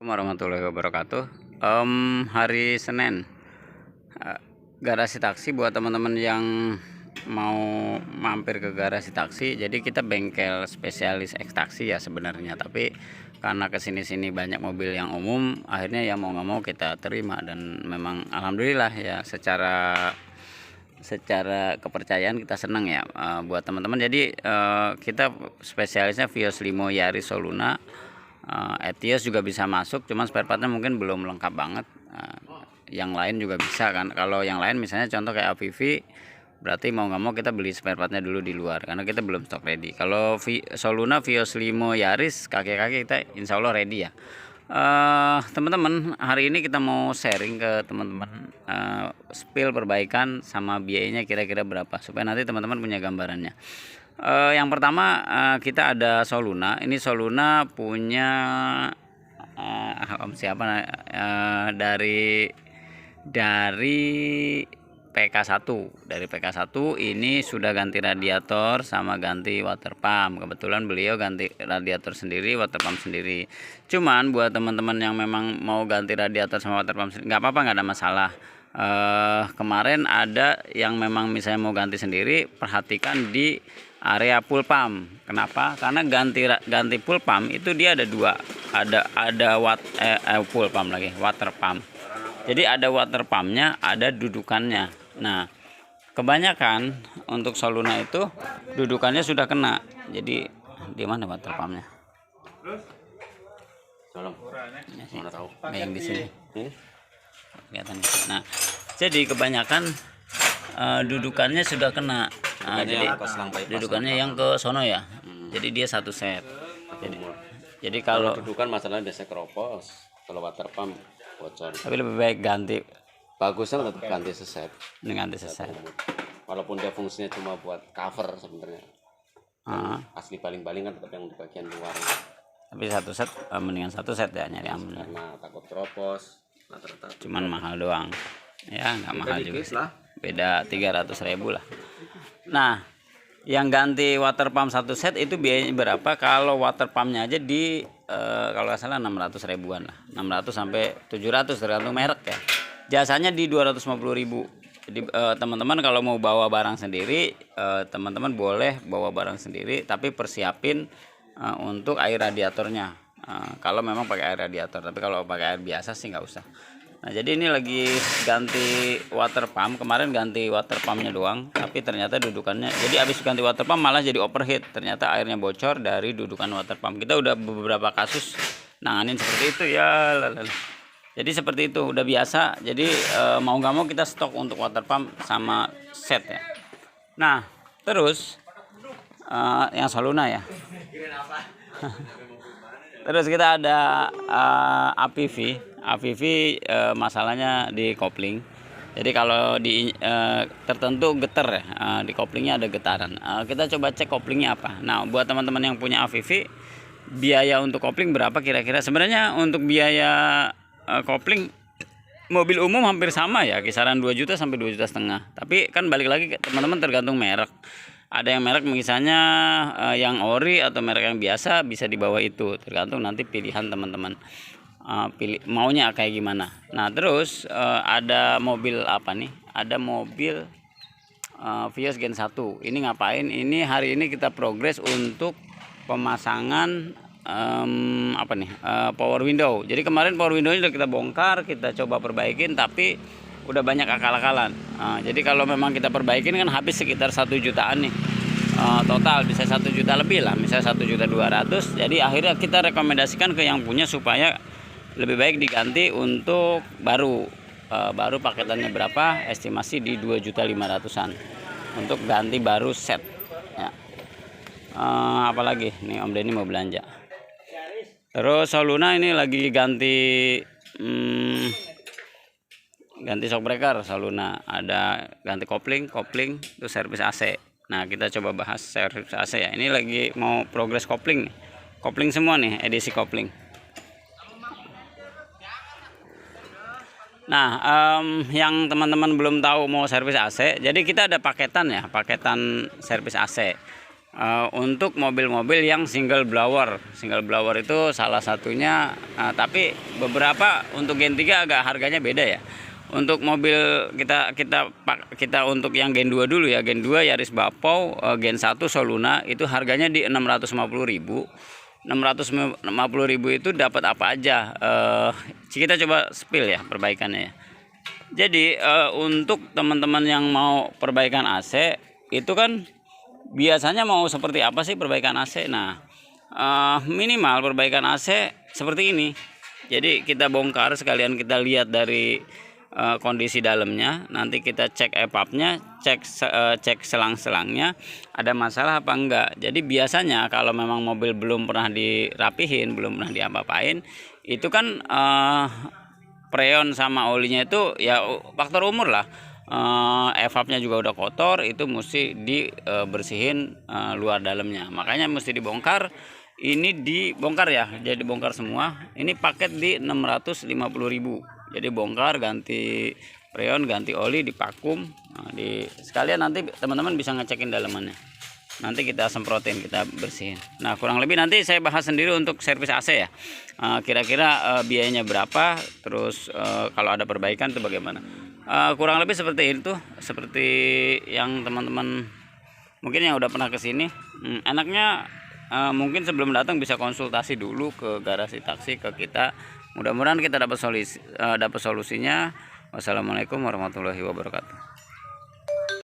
Warahmatullahi wabarakatuh. Hari Senin, garasi taksi buat teman-teman yang mau mampir ke garasi taksi. Jadi kita bengkel spesialis X taksi ya sebenarnya, tapi karena kesini-sini banyak mobil yang umum, akhirnya ya mau nggak mau kita terima. Dan memang alhamdulillah ya, secara kepercayaan kita senang ya buat teman-teman. Jadi kita spesialisnya Vios Limo, Yaris, Soluna. Etios juga bisa masuk, cuman spare partnya mungkin belum lengkap banget. Yang lain juga bisa kan. Kalau yang lain misalnya contoh kayak AVV, berarti mau nggak mau kita beli spare partnya dulu di luar karena kita belum stok ready. Kalau Soluna, Vios Limo, Yaris, kakek-kakek kita insya Allah ready ya. Teman-teman, hari ini kita mau sharing ke teman-teman spill perbaikan sama biayanya kira-kira berapa, supaya nanti teman-teman punya gambarannya. Yang pertama kita ada Soluna. Ini Soluna punya siapa dari PK1. Dari PK1 ini sudah ganti radiator sama ganti water pump. Kebetulan beliau ganti radiator sendiri, water pump sendiri. Cuman buat teman-teman yang memang mau ganti radiator sama water pump nggak apa-apa, nggak ada masalah. Kemarin ada yang memang misalnya mau ganti sendiri, perhatikan di area pool pump. Kenapa? Karena ganti pool pump itu dia ada dua, ada pool pump lagi, water pump. Jadi ada water pumpnya, ada dudukannya. Nah, kebanyakan untuk Soluna itu dudukannya sudah kena. Jadi di mana water pumpnya? Tolong. Mana tahu? Yang di sini. Kelihatan. Nah, jadi kebanyakan dudukannya sudah kena. Jadi dudukannya yang ke sono ya. Jadi dia satu set. Jadi kalau dudukan masalahnya biasa keropos, kalau water pump bocor. Tapi lebih baik ganti. Bagusnya tetap ganti seset. Ganti seset. Walaupun dia fungsinya cuma buat cover sebenarnya. Asli baling-baling kan tetap yang di bagian luar. Tapi satu set mendingan satu set ya, nyari aman. Karena takut keropos. Cuman mahal doang. Ya nggak mahal juga sih. Beda 300.000 lah. Nah, yang ganti water pump satu set itu biayanya berapa? Kalau water pumpnya aja di kalau nggak salah 600 ribuan lah, 600 sampai 700 tergantung merek ya. Jasanya di 250.000. Jadi teman-teman kalau mau bawa barang sendiri, teman-teman boleh bawa barang sendiri, tapi persiapin untuk air radiatornya. Kalau memang pakai air radiator, tapi kalau pakai air biasa sih nggak usah. Nah, jadi ini lagi ganti water pump. Kemarin ganti water pumpnya doang, tapi ternyata dudukannya, jadi habis ganti water pump malah jadi overheat. Ternyata airnya bocor dari dudukan water pump. Kita udah beberapa kasus nanganin seperti itu ya. Jadi seperti itu udah biasa. Jadi mau nggak mau kita stok untuk water pump sama set ya. Nah, terus yang Soluna ya. Terus kita ada AVV. Masalahnya di kopling. Jadi kalau di tertentu getar ya, di koplingnya ada getaran. Kita coba cek koplingnya apa. Nah, buat teman-teman yang punya AVV, biaya untuk kopling berapa kira-kira? Sebenarnya untuk biaya kopling mobil umum hampir sama ya, kisaran 2 juta sampai 2,5 juta. Tapi kan balik lagi teman-teman, tergantung merek. Ada yang merek misalnya yang ori atau merek yang biasa bisa di bawah itu, tergantung nanti pilihan teman-teman. Pilih maunya kayak gimana. Nah, terus ada mobil apa nih? Ada mobil Vios Gen 1. Ini ngapain? Ini hari ini kita progres untuk pemasangan power window. Jadi kemarin power window udah kita bongkar, kita coba perbaikin, tapi udah banyak akal-akalan. Jadi kalau memang kita perbaikin kan habis sekitar 1 jutaan nih. Total bisa 1 juta lebih lah, misalnya 1.200.000. Jadi akhirnya kita rekomendasikan ke yang punya supaya lebih baik diganti untuk baru. Baru paketannya berapa? Estimasi di 2.500.000-an untuk ganti baru set ya. Apalagi nih Om Denny mau belanja. Terus Soluna ini lagi ganti shock breaker. Soluna ada ganti kopling terus servis AC. Nah, kita coba bahas servis AC ya. Ini lagi mau progres kopling nih. Kopling semua nih, edisi kopling. Nah, yang teman-teman belum tahu mau servis AC, jadi kita ada paketan ya, paketan servis AC. untuk mobil-mobil yang single blower itu salah satunya, tapi beberapa untuk Gen 3 agak harganya beda ya. Untuk mobil kita untuk yang Gen 2 dulu ya, Gen 2 Yaris Bapau, Gen 1 Soluna itu harganya di 650.000. 650.000 itu dapat apa aja? Kita coba spill ya perbaikannya ya. Jadi untuk teman-teman yang mau perbaikan AC itu kan biasanya mau seperti apa sih perbaikan AC? Nah, minimal perbaikan AC seperti ini. Jadi kita bongkar sekalian kita lihat dari kondisi dalamnya, nanti kita cek EPAP-nya, cek selang-selangnya ada masalah apa enggak. Jadi biasanya kalau memang mobil belum pernah dirapihin, belum pernah diapa-apain, itu kan freon sama olinya itu ya faktor umur lah. EVAP-nya juga udah kotor, itu mesti dibersihin luar dalamnya. Makanya mesti dibongkar. Ini dibongkar ya, jadi bongkar semua. Ini paket di 650.000. Jadi bongkar, ganti freon, ganti oli, dipakum. Sekalian nanti teman-teman bisa ngecekin dalamannya. Nanti kita semprotin, kita bersihin. Nah, kurang lebih nanti saya bahas sendiri untuk servis AC ya. Kira-kira biayanya berapa, terus kalau ada perbaikan itu bagaimana. Kurang lebih seperti itu, seperti yang teman-teman mungkin yang udah pernah kesini. Enaknya mungkin sebelum datang bisa konsultasi dulu ke garasi taksi ke kita. Mudah-mudahan kita dapat solusinya. Wassalamualaikum warahmatullahi wabarakatuh.